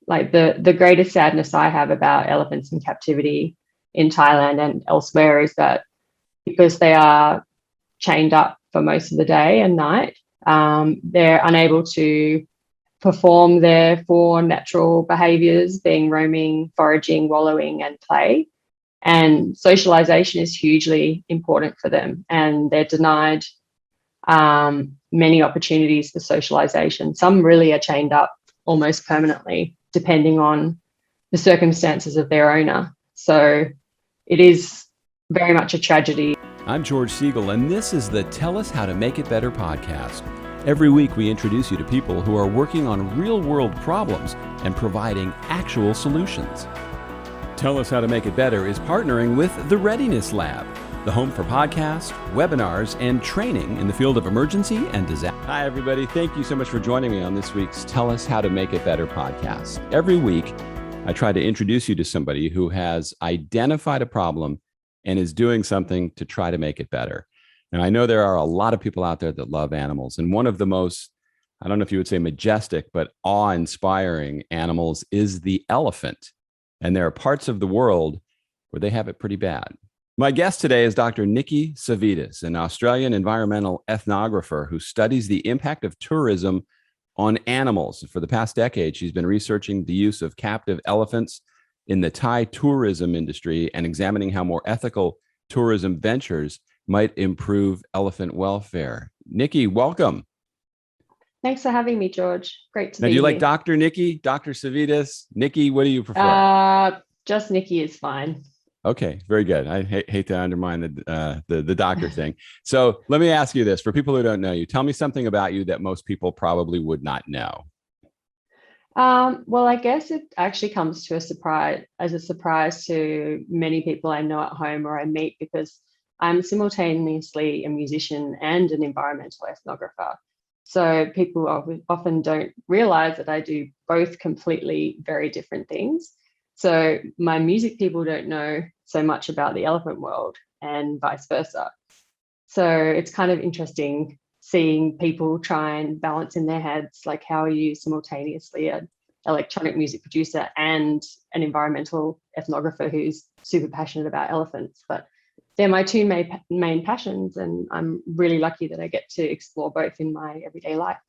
like the greatest sadness I have about elephants in captivity in Thailand and elsewhere is that because they are chained up for most of the day and night, they're unable to perform their four natural behaviors, being roaming, foraging, wallowing, and play. And socialization is hugely important for them, and they're denied many opportunities for socialization. Some really are chained up almost permanently, depending on the circumstances of their owner. So it is very much a tragedy. I'm George Siegel, and this is the Tell Us How to Make It Better podcast. Every week, we introduce you to people who are working on real-world problems and providing actual solutions. Tell Us How to Make It Better is partnering with the Readiness Lab, the home for podcasts, webinars, and training in the field of emergency and disaster. Hi, everybody. Thank you so much for joining me on this week's Tell Us How to Make It Better podcast. Every week, I try to introduce you to somebody who has identified a problem and is doing something to try to make it better. And I know there are a lot of people out there that love animals. And one of the most, I don't know if you would say majestic, but awe-inspiring animals is the elephant. And there are parts of the world where they have it pretty bad. My guest today is Dr. Nikki Savvides, an Australian environmental ethnographer who studies the impact of tourism on animals. For the past decade, she's been researching the use of captive elephants in the Thai tourism industry and examining how more ethical tourism ventures might improve elephant welfare. Nikki, welcome. Thanks for having me, George. Great to Now, be do you here. like Dr. Nikki, Dr. Savvides? Nikki, what do you prefer? Just Nikki is fine. Okay, very good. I hate to undermine the doctor thing. So let me ask you this. For people who don't know you, tell me something about you that most people probably would not know. Well, I guess it actually comes to a surprise to many people I know at home or I meet, because I'm simultaneously a musician and an environmental ethnographer. So people often don't realize that I do both completely very different things. So my music people don't know so much about the elephant world and vice versa. So it's kind of interesting seeing people try and balance in their heads, like, how are you simultaneously an electronic music producer and an environmental ethnographer who's super passionate about elephants? But they're my two main passions, and I'm really lucky that I get to explore both in my everyday life.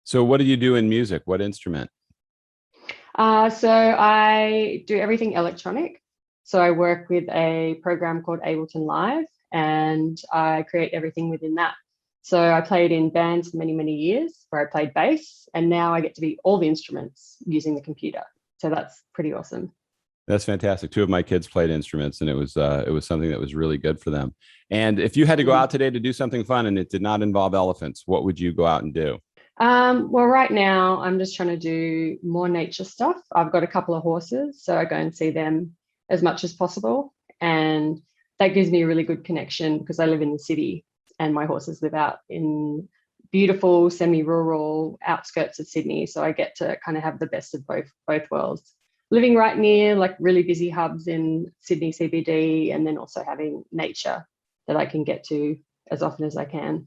So what do you do in music? What instrument? So I do everything electronic. So I work with a program called Ableton Live, and I create everything within that. So I played in bands for many, many years where I played bass, and now I get to be all the instruments using the computer. So that's pretty awesome. That's fantastic. Two of my kids played instruments, and it was something that was really good for them. And if you had to go out today to do something fun and it did not involve elephants, what would you go out and do? Well, right now I'm just trying to do more nature stuff. I've got a couple of horses, so I go and see them as much as possible. And that gives me a really good connection because I live in the city and my horses live out in beautiful semi-rural outskirts of Sydney. So I get to kind of have the best of both worlds. Living right near like really busy hubs in Sydney CBD, and then also having nature that I can get to as often as I can.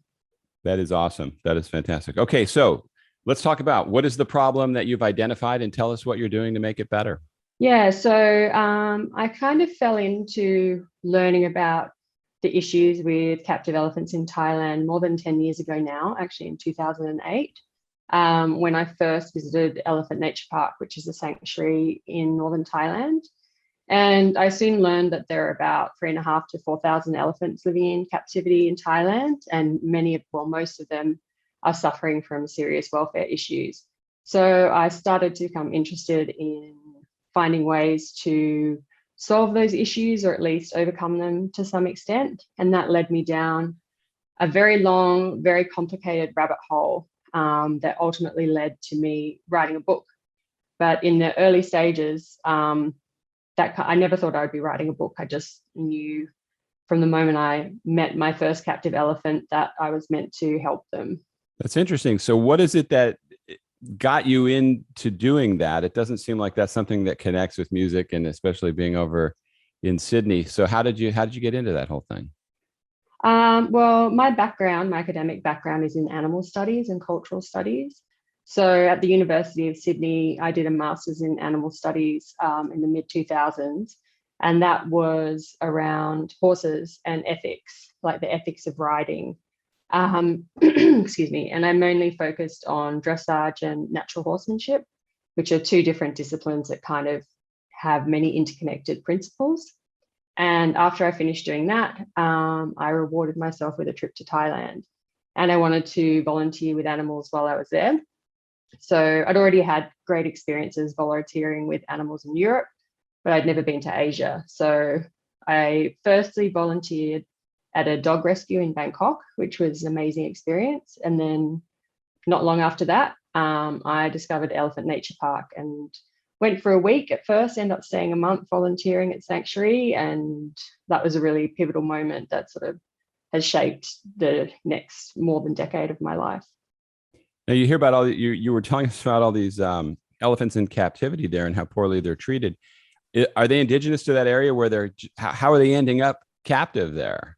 That is awesome. That is fantastic. Okay, so let's talk about what is the problem that you've identified and tell us what you're doing to make it better. Yeah, so I kind of fell into learning about the issues with captive elephants in Thailand more than 10 years ago now, actually in 2008, when I first visited Elephant Nature Park, which is a sanctuary in northern Thailand. And I soon learned that there are about 3,500 to 4,000 elephants living in captivity in Thailand, and most of them are suffering from serious welfare issues. So I started to become interested in finding ways to solve those issues, or at least overcome them to some extent. And that led me down a very long, very complicated rabbit hole that ultimately led to me writing a book. But in the early stages, I never thought I would be writing a book. I just knew from the moment I met my first captive elephant that I was meant to help them. That's interesting. So what is it that got you into doing that? It doesn't seem like that's something that connects with music, and especially being over in Sydney. So how did you get into that whole thing? Well, my academic background is in animal studies and cultural studies. So at the University of Sydney, I did a master's in animal studies in the mid 2000s, and that was around horses and ethics, like the ethics of riding. Excuse me. And I mainly focused on dressage and natural horsemanship, which are two different disciplines that kind of have many interconnected principles. And after I finished doing that, I rewarded myself with a trip to Thailand. And I wanted to volunteer with animals while I was there. So I'd already had great experiences volunteering with animals in Europe, but I'd never been to Asia. So I firstly volunteered at a dog rescue in Bangkok, which was an amazing experience. And then not long after that, I discovered Elephant Nature Park and went for a week at first, ended up staying a month volunteering at Sanctuary. And that was a really pivotal moment that sort of has shaped the next more than decade of my life. Now you hear about all you were telling us about all these elephants in captivity there and how poorly they're treated. Are they indigenous to that area where how are they ending up captive there?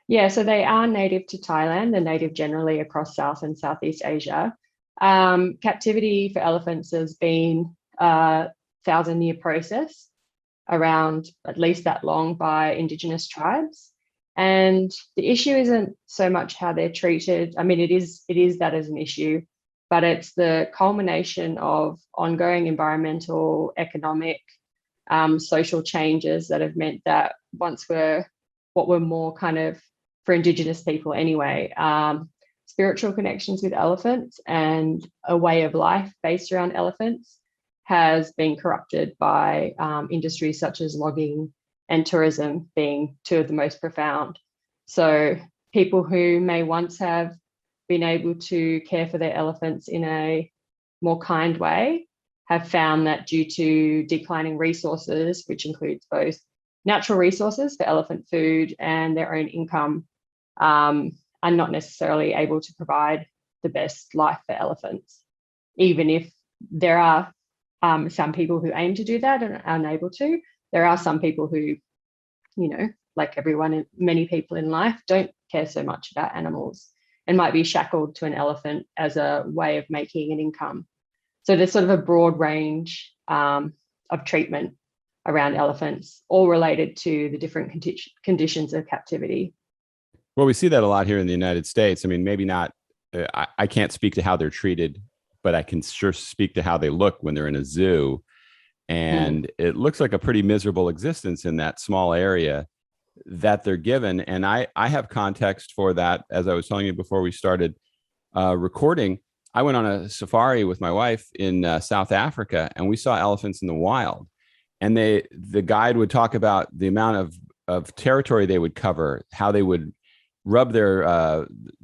Yeah, so they are native to Thailand. They're native generally across South and Southeast Asia. Captivity for elephants has been a 1,000-year process, around at least that long, by Indigenous tribes. And the issue isn't so much how they're treated. I mean, it is that as an issue, but it's the culmination of ongoing environmental, economic, social changes that have meant that once what were more kind of, for Indigenous people anyway, spiritual connections with elephants and a way of life based around elephants has been corrupted by industries such as logging and tourism being two of the most profound. So people who may once have been able to care for their elephants in a more kind way have found that due to declining resources, which includes both natural resources for elephant food and their own income, are not necessarily able to provide the best life for elephants, even if there are some people who aim to do that and are unable to. There are some people who, like everyone, many people in life don't care so much about animals and might be shackled to an elephant as a way of making an income. So there's sort of a broad range of treatment around elephants, all related to the different conditions of captivity. Well, we see that a lot here in the United States. I mean, maybe not, I can't speak to how they're treated, but I can sure speak to how they look when they're in a zoo. And it looks like a pretty miserable existence in that small area that they're given. And I have context for that. As I was telling you before we started recording, I went on a safari with my wife in South Africa, and we saw elephants in the wild. And the guide would talk about the amount of territory they would cover, how they would rub their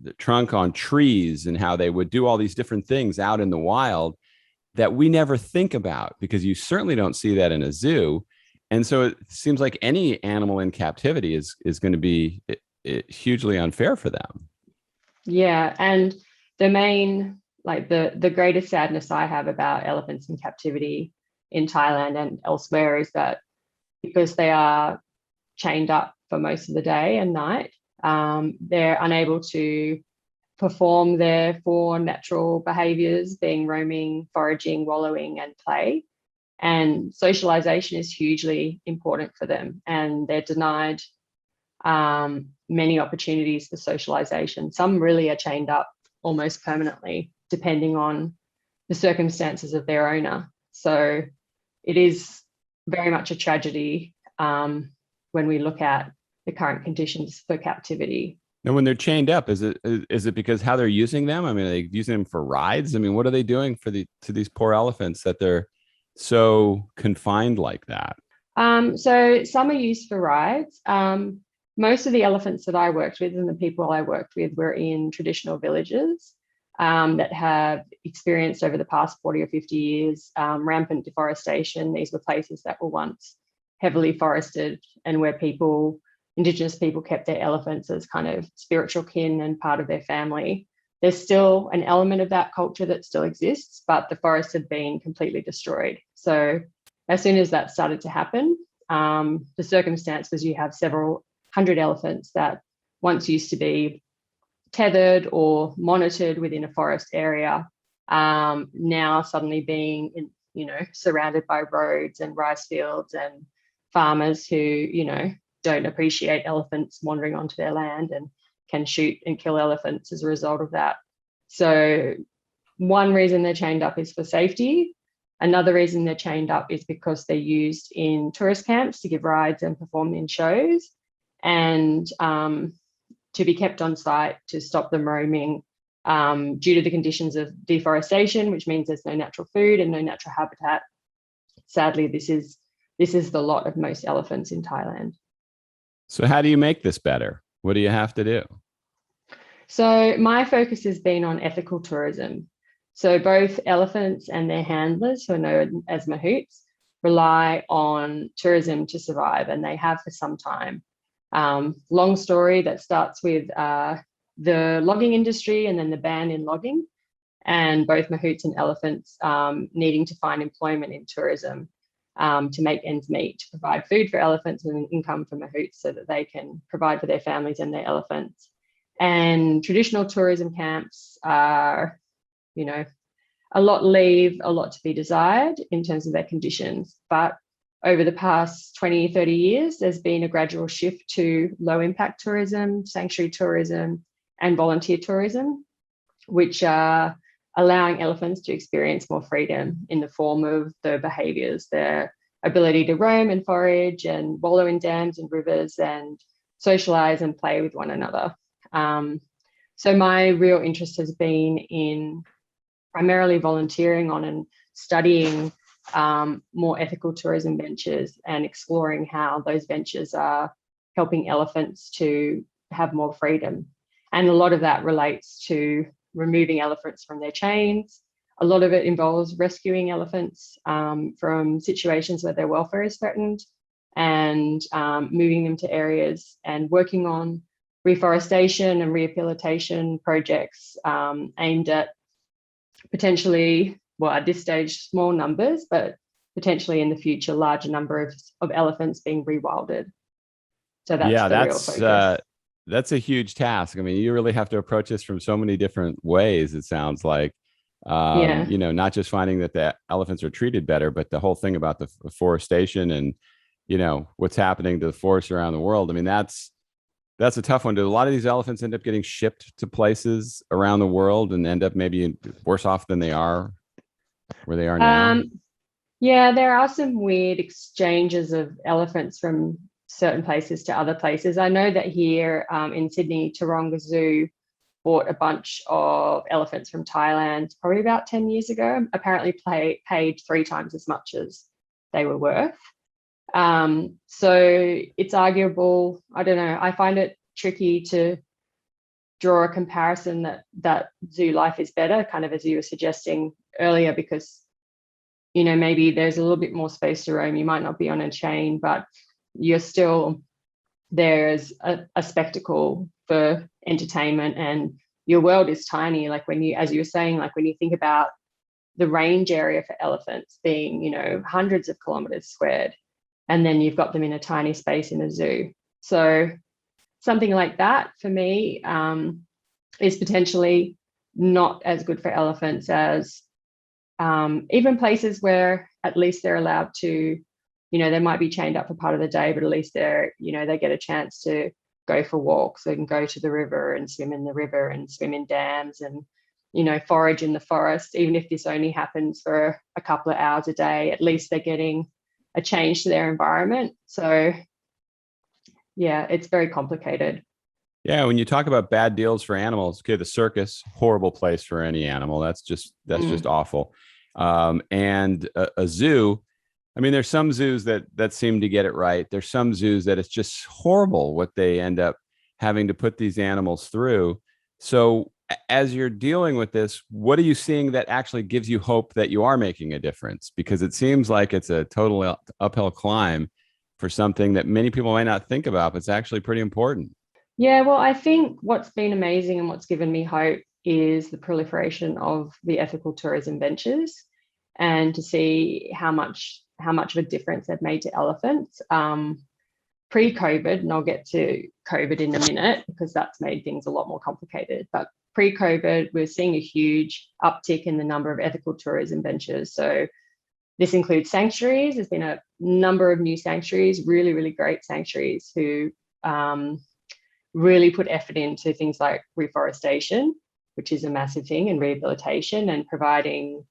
the trunk on trees, and how they would do all these different things out in the wild that we never think about, because you certainly don't see that in a zoo. And so it seems like any animal in captivity is going to be hugely unfair for them. Yeah, and the main, like the greatest sadness I have about elephants in captivity in Thailand and elsewhere is that because they are chained up for most of the day and night, they're unable to perform their four natural behaviors, being roaming, foraging, wallowing, and play. And socialization is hugely important for them, and they're denied many opportunities for socialization. Some really are chained up almost permanently, depending on the circumstances of their owner. So it is very much a tragedy when we look at the current conditions for captivity. And when they're chained up, is it because how they're using them? I mean, are they using them for rides? I mean, what are they doing to these poor elephants that they're so confined like that? So some are used for rides. Most of the elephants that I worked with and the people I worked with were in traditional villages that have experienced over the past 40 or 50 years rampant deforestation. These were places that were once heavily forested and where Indigenous people kept their elephants as kind of spiritual kin and part of their family. There's still an element of that culture that still exists, but the forest had been completely destroyed. So as soon as that started to happen, the circumstance was you have several hundred elephants that once used to be tethered or monitored within a forest area now suddenly being surrounded by roads and rice fields and farmers who don't appreciate elephants wandering onto their land and can shoot and kill elephants as a result of that. So one reason they're chained up is for safety. Another reason they're chained up is because they're used in tourist camps to give rides and perform in shows, and to be kept on site to stop them roaming due to the conditions of deforestation, which means there's no natural food and no natural habitat. Sadly, this is the lot of most elephants in Thailand. So how do you make this better? What do you have to do? So my focus has been on ethical tourism. So both elephants and their handlers, who are known as mahouts, rely on tourism to survive, and they have for some time. Long story that starts with the logging industry and then the ban in logging, and both mahouts and elephants needing to find employment in tourism to make ends meet, to provide food for elephants and an income for mahouts so that they can provide for their families and their elephants. And traditional tourism camps are, a lot leave a lot to be desired in terms of their conditions. But over the past 20, 30 years, there's been a gradual shift to low impact tourism, sanctuary tourism, and volunteer tourism, which are allowing elephants to experience more freedom in the form of their behaviours, their ability to roam and forage and wallow in dams and rivers and socialise and play with one another. So my real interest has been in primarily volunteering on and studying more ethical tourism ventures and exploring how those ventures are helping elephants to have more freedom. And a lot of that relates to removing elephants from their chains. A lot of it involves rescuing elephants from situations where their welfare is threatened and moving them to areas and working on reforestation and rehabilitation projects aimed at potentially, well, at this stage, small numbers, but potentially in the future, larger number of elephants being rewilded. So that's the real focus. That's a huge task. I mean, you really have to approach this from so many different ways, it sounds like. Not just finding that the elephants are treated better, but the whole thing about the forestation and, what's happening to the forests around the world. I mean, that's a tough one. Do a lot of these elephants end up getting shipped to places around the world and end up maybe worse off than they are where they are now? Yeah, there are some weird exchanges of elephants from certain places to other places. I know that here in Sydney, Taronga Zoo bought a bunch of elephants from Thailand probably about 10 years ago, apparently paid 3 times as much as they were worth. So it's arguable. I don't know. I find it tricky to draw a comparison that zoo life is better, kind of as you were suggesting earlier, because, maybe there's a little bit more space to roam. You might not be on a chain, but you're still there as a spectacle for entertainment, and your world is tiny. Like as you were saying, like when you think about the range area for elephants being, hundreds of kilometers squared, and then you've got them in a tiny space in a zoo. So something like that for me is potentially not as good for elephants as even places where at least they're allowed to, they might be chained up for part of the day, but at least they're, they get a chance to go for walks. They can go to the river and swim in the river and swim in dams and, forage in the forest. Even if this only happens for a couple of hours a day, at least they're getting a change to their environment. So yeah, it's very complicated. Yeah, when you talk about bad deals for animals, okay, the circus, horrible place for any animal. That's just awful. And a zoo, I mean, there's some zoos that seem to get it right. There's some zoos that it's just horrible what they end up having to put these animals through. So as you're dealing with this, what are you seeing that actually gives you hope that you are making a difference? Because it seems like it's a total uphill climb for something that many people might not think about, but it's actually pretty important. Yeah, well, I think what's been amazing and what's given me hope is the proliferation of the ethical tourism ventures, and to see how much of a difference they've made to elephants. Pre-COVID, and I'll get to COVID in a minute because that's made things a lot more complicated. But pre-COVID, we're seeing a huge uptick in the number of ethical tourism ventures. So this includes sanctuaries. There's been a number of new sanctuaries, really, really great sanctuaries who really put effort into things like reforestation, which is a massive thing, and rehabilitation, and providing,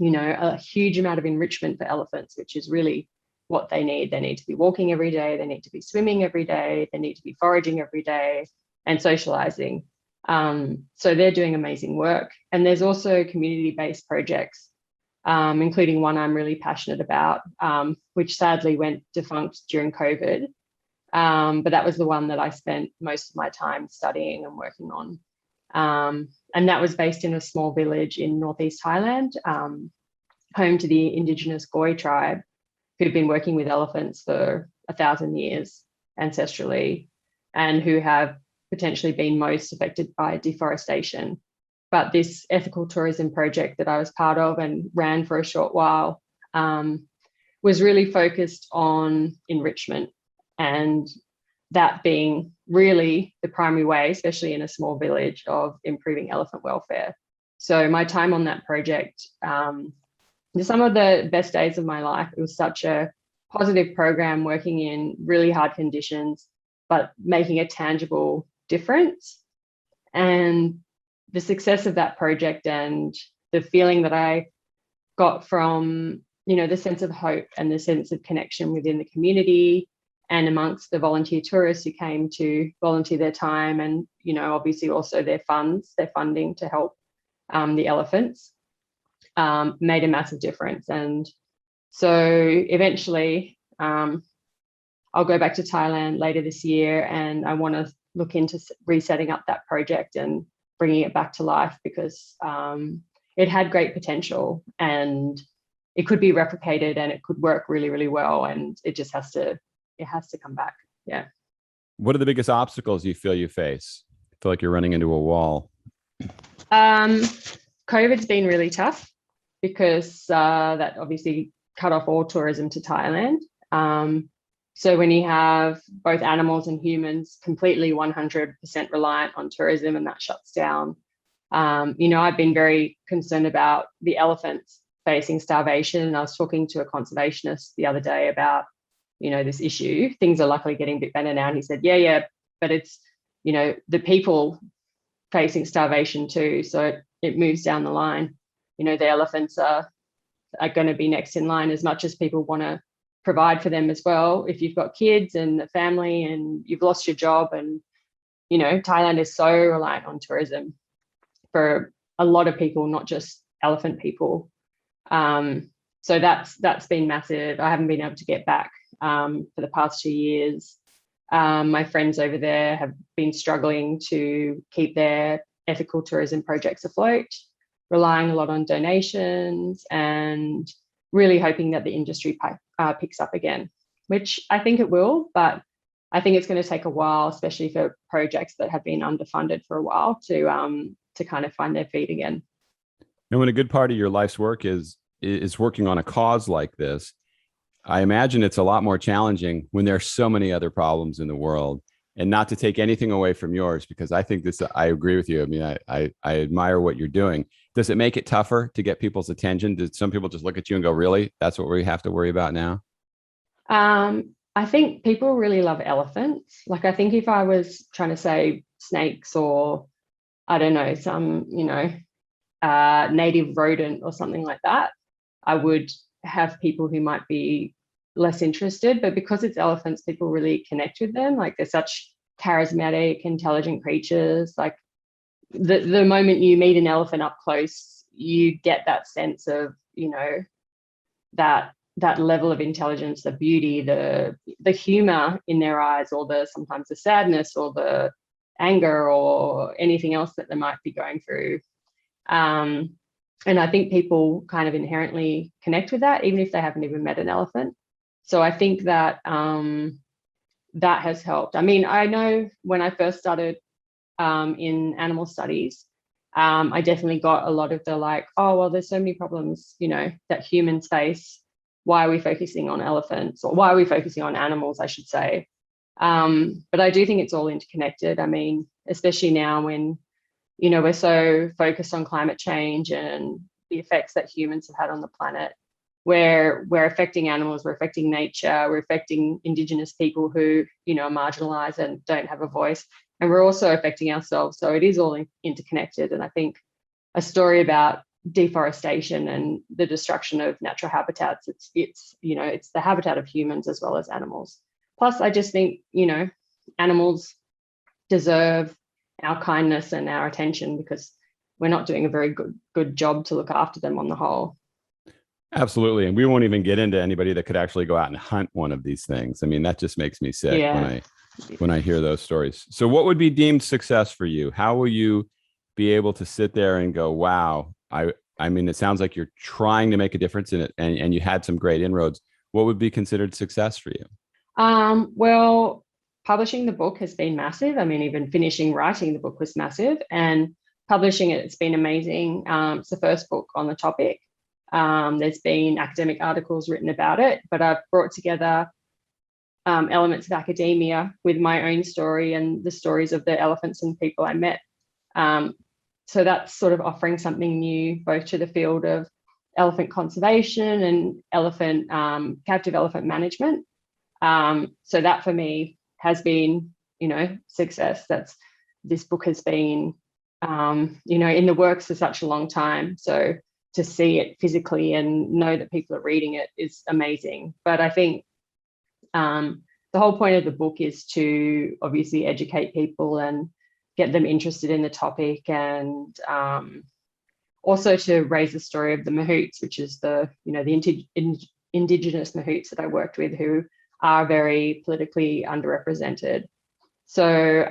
a huge amount of enrichment for elephants, which is really what they need. They need to be walking every day. They need to be swimming every day. They need to be foraging every day and socializing. So they're doing amazing work. And there's also community-based projects, including one I'm really passionate about, which sadly went defunct during COVID. But that was the one that I spent most of my time studying and working on. And that was based in a small village in northeast Thailand, home to the indigenous Goi tribe, who've been working with elephants for 1,000 years ancestrally, and who have potentially been most affected by deforestation. But this ethical tourism project that I was part of and ran for a short while was really focused on enrichment, and that being really the primary way, especially in a small village, of improving elephant welfare. So my time on that project, some of the best days of my life. It was such a positive program, working in really hard conditions, but making a tangible difference. And the success of that project and the feeling that I got from, the sense of hope and the sense of connection within the community and amongst the volunteer tourists who came to volunteer their time and, obviously also their funding to help the elephants, made a massive difference. And so eventually I'll go back to Thailand later this year, and I want to look into resetting up that project and bringing it back to life, because it had great potential and it could be replicated and it could work really, really well. And it just has to come back. Yeah. What are the biggest obstacles you feel you face? I feel like you're running into a wall. COVID's been really tough, because that obviously cut off all tourism to Thailand. So when you have both animals and humans completely 100% reliant on tourism and that shuts down, I've been very concerned about the elephants facing starvation. And I was talking to a conservationist the other day about, this issue. Things are luckily getting a bit better now. And he said, yeah, but it's, the people facing starvation too. So it moves down the line. The elephants are going to be next in line, as much as people want to provide for them as well. If you've got kids and a family and you've lost your job, and, Thailand is so reliant on tourism for a lot of people, not just elephant people. So that's been massive. I haven't been able to get back for the past 2 years. My friends over there have been struggling to keep their ethical tourism projects afloat, relying a lot on donations and really hoping that the industry picks up again, which I think it will, but I think it's going to take a while, especially for projects that have been underfunded for a while, to kind of find their feet again. And when a good part of your life's work is working on a cause like this, I imagine it's a lot more challenging when there are so many other problems in the world. And not to take anything away from yours, because I think I agree with you. I mean, I admire what you're doing. Does it make it tougher to get people's attention? Did some people just look at you and go, really? That's what we have to worry about now? I think people really love elephants. Like, I think if I was trying to say snakes or, I don't know, some, native rodent or something like that, I would have people who might be less interested. But because it's elephants, people really connect with them. Like, they're such charismatic, intelligent creatures. Like, the moment you meet an elephant up close, you get that sense of, that level of intelligence, the beauty, the humor in their eyes, or sometimes the sadness or the anger or anything else that they might be going through. And I think people kind of inherently connect with that, even if they haven't even met an elephant. So I think that that has helped. I mean, I know when I first started in animal studies, I definitely got a lot of the like, oh, well, there's so many problems, that humans face. Why are we focusing on elephants? Or why are we focusing on animals, I should say. But I do think it's all interconnected. I mean, especially now when we're so focused on climate change and the effects that humans have had on the planet, where we're affecting animals, we're affecting nature, we're affecting Indigenous people who, are marginalized and don't have a voice. And we're also affecting ourselves. So it is all interconnected. And I think a story about deforestation and the destruction of natural habitats, it's the habitat of humans as well as animals. Plus, I just think, animals deserve our kindness and our attention, because we're not doing a very good job to look after them on the whole. Absolutely. And we won't even get into anybody that could actually go out and hunt one of these things. I mean, that just makes me sick when I hear those stories. So what would be deemed success for you? How will you be able to sit there and go, wow, I mean, it sounds like you're trying to make a difference in it, and you had some great inroads. What would be considered success for you? Well, publishing the book has been massive. I mean, even finishing writing the book was massive, and publishing it's been amazing. It's the first book on the topic. There's been academic articles written about it, but I've brought together elements of academia with my own story and the stories of the elephants and people I met. So that's sort of offering something new, both to the field of elephant conservation and captive elephant management. So that for me has been, success. This book has been, in the works for such a long time. So to see it physically and know that people are reading it is amazing. But I think the whole point of the book is to obviously educate people and get them interested in the topic, and also to raise the story of the mahouts, which is the Indigenous mahouts that I worked with, who are very politically underrepresented. So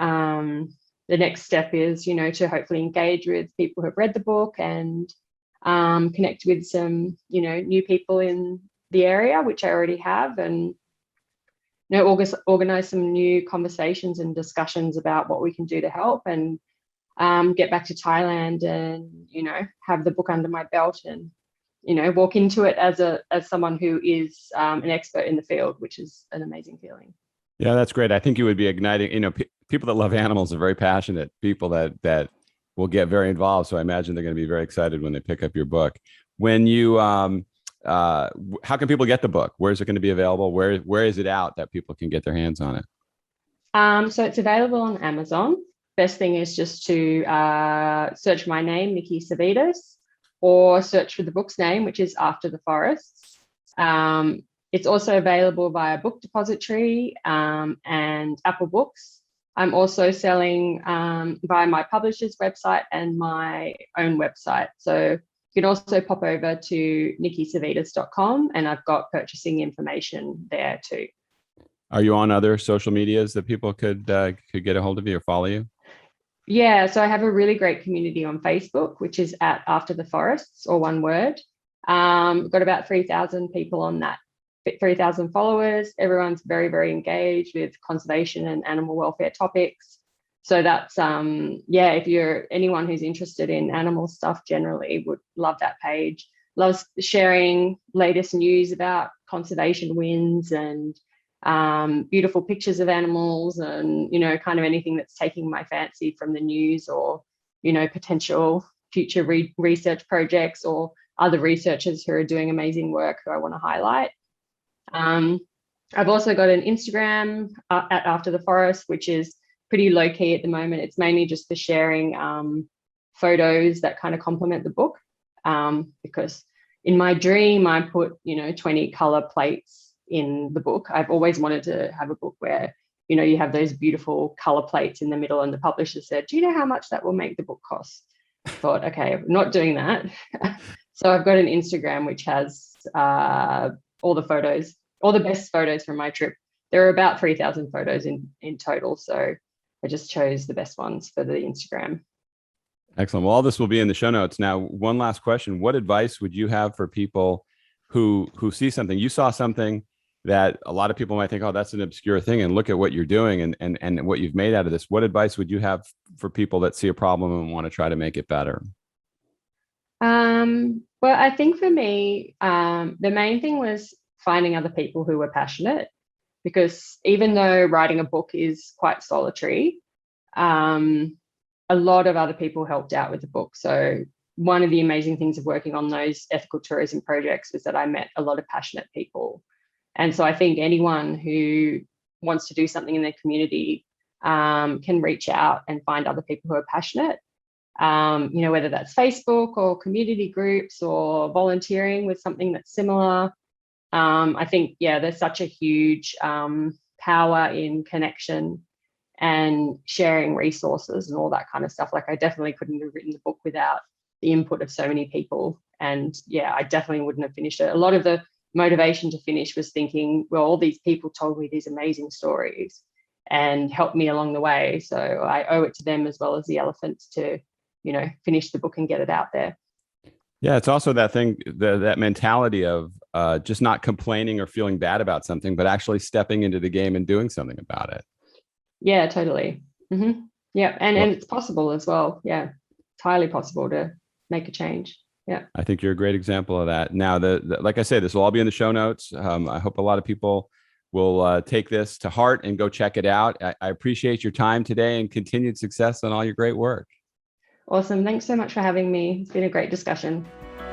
the next step is, to hopefully engage with people who have read the book and connect with some, new people in the area, which I already have, and organize some new conversations and discussions about what we can do to help, and get back to Thailand and, have the book under my belt and, walk into it as someone who is an expert in the field, which is an amazing feeling. Yeah, that's great. I think you would be igniting, people that love animals are very passionate people that will get very involved. So I imagine they're going to be very excited when they pick up your book. When you, how can people get the book? Where is it going to be available? Where is it out that people can get their hands on it? So it's available on Amazon. Best thing is just to search my name, Nikki Savvides, or search for the book's name, which is After the Forests. It's also available via Book Depository and Apple Books. I'm also selling via my publisher's website and my own website. So you can also pop over to nikkisavvides.com, and I've got purchasing information there too. Are you on other social medias that people could get a hold of you or follow you? Yeah, so I have a really great community on Facebook, which is at After the Forests, or one word. Got about 3,000 people on that, 3,000 followers. Everyone's very, very engaged with conservation and animal welfare topics. So that's, if you're anyone who's interested in animal stuff generally, would love that page. Loves sharing latest news about conservation wins and beautiful pictures of animals, and kind of anything that's taking my fancy from the news, or potential future research projects or other researchers who are doing amazing work who I want to highlight. I've also got an Instagram at After the Forest, which is pretty low key at the moment. It's mainly just for sharing photos that kind of complement the book, because in my dream I put 20 color plates in the book. I've always wanted to have a book where you have those beautiful color plates in the middle, and the publisher said, do you know how much that will make the book cost? I thought, okay, I'm not doing that. So I've got an Instagram which has all the photos, all the best photos from my trip. There are about 3,000 photos in total, so I just chose the best ones for the Instagram. Excellent. Well, all this will be in the show notes. Now, one last question. What advice would you have for people who see something? You saw something that a lot of people might think, oh, that's an obscure thing, and look at what you're doing and what you've made out of this. What advice would you have for people that see a problem and want to try to make it better? Well, I think for me, the main thing was finding other people who were passionate, because even though writing a book is quite solitary, a a lot of other people helped out with the book. So one of the amazing things of working on those ethical tourism projects was that I met a lot of passionate people. And so I think anyone who wants to do something in their community can reach out and find other people who are passionate, whether that's Facebook or community groups or volunteering with something that's similar. I think, there's such a huge power in connection and sharing resources and all that kind of stuff. Like, I definitely couldn't have written the book without the input of so many people. And I definitely wouldn't have finished it. A lot of the motivation to finish was thinking, well, all these people told me these amazing stories and helped me along the way. So I owe it to them as well as the elephants to, finish the book and get it out there. Yeah, it's also that thing, that mentality of just not complaining or feeling bad about something, but actually stepping into the game and doing something about it. Yeah, totally. Mm-hmm. Yeah, and it's possible as well. Yeah, it's highly possible to make a change. Yeah, I think you're a great example of that. Now, like I say, this will all be in the show notes. I hope a lot of people will take this to heart and go check it out. I appreciate your time today and continued success on all your great work. Awesome. Thanks so much for having me. It's been a great discussion.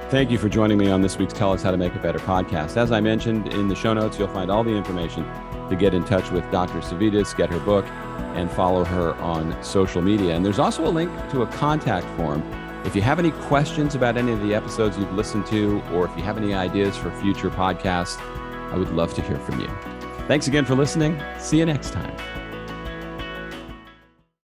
Thank you for joining me on this week's Tell Us How to Make It Better podcast. As I mentioned in the show notes, you'll find all the information to get in touch with Dr. Savvides, get her book, and follow her on social media. And there's also a link to a contact form. If you have any questions about any of the episodes you've listened to, or if you have any ideas for future podcasts, I would love to hear from you. Thanks again for listening. See you next time.